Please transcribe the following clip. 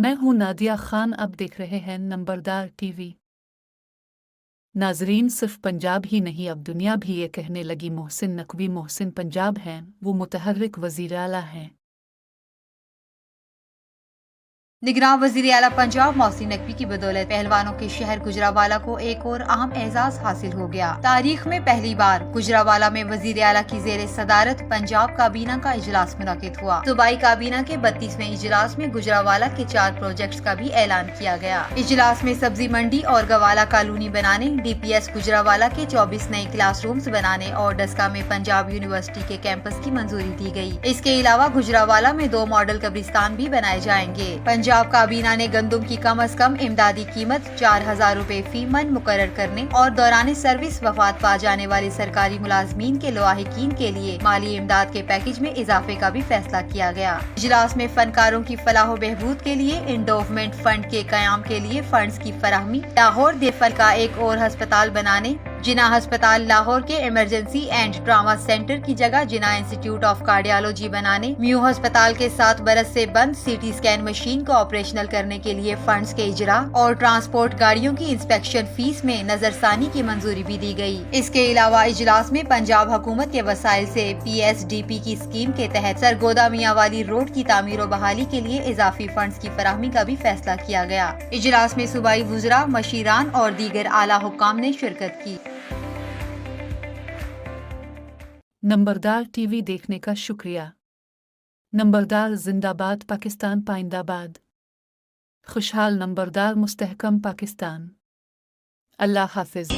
میں ہوں نادیہ خان، اب دیکھ رہے ہیں نمبردار ٹی وی۔ ناظرین، صرف پنجاب ہی نہیں، اب دنیا بھی یہ کہنے لگی محسن نقوی محسن پنجاب ہیں، وہ متحرک وزیر اعلیٰ ہیں۔ نگراں وزیر اعلیٰ پنجاب محسن نقوی کی بدولت پہلوانوں کے شہر گجرانوالہ کو ایک اور اہم اعزاز حاصل ہو گیا۔ تاریخ میں پہلی بار گجرانوالہ میں وزیر اعلیٰ کی زیر صدارت پنجاب کابینہ کا اجلاس منعقد ہوا۔ صوبائی کابینہ کے 32ویں اجلاس میں گجرانوالہ کے 4 پروجیکٹس کا بھی اعلان کیا گیا۔ اجلاس میں سبزی منڈی اور گوالہ کالونی بنانے، ڈی پی ایس گجرانوالہ کے 24 نئے کلاس رومز بنانے اور ڈسکا میں پنجاب یونیورسٹی کے کیمپس کی منظوری دی گئی۔ اس کے علاوہ گجرانوالہ میں 2 ماڈل قبرستان بھی بنائے جائیں گے۔ پنجاب کابینہ نے گندم کی کم از کم امدادی قیمت 4000 روپے فی من مقرر کرنے اور دوران سروس وفات پا جانے والے سرکاری ملازمین کے لواحقین کے لیے مالی امداد کے پیکج میں اضافے کا بھی فیصلہ کیا گیا۔ اجلاس میں فنکاروں کی فلاح و بہبود کے لیے انڈوومنٹ فنڈ کے قیام کے لیے فنڈز کی فراہمی، لاہور دیفل کا ایک اور ہسپتال بنانے، جناح ہسپتال لاہور کے ایمرجنسی اینڈ ٹراما سینٹر کی جگہ جناح انسٹیٹیوٹ آف کارڈیالوجی بنانے، میو ہسپتال کے 7 برس سے بند سی ٹی اسکین مشین کو آپریشنل کرنے کے لیے فنڈز کے اجرا اور ٹرانسپورٹ گاڑیوں کی انسپیکشن فیس میں نظر ثانی کی منظوری بھی دی گئی۔ اس کے علاوہ اجلاس میں پنجاب حکومت کے وسائل سے پی ایس ڈی پی کی اسکیم کے تحت سرگودا میاں والی روڈ کی تعمیر و بحالی کے لیے اضافی فنڈز کی فراہمی کا بھی فیصلہ کیا گیا۔ اجلاس میں صوبائی وزراء، مشیران اور دیگر اعلیٰ حکام نے شرکت کی۔ نمبردار ٹی وی دیکھنے کا شکریہ۔ نمبردار زندہ باد، پاکستان پائندہ باد۔ خوشحال نمبردار، مستحکم پاکستان۔ اللہ حافظ۔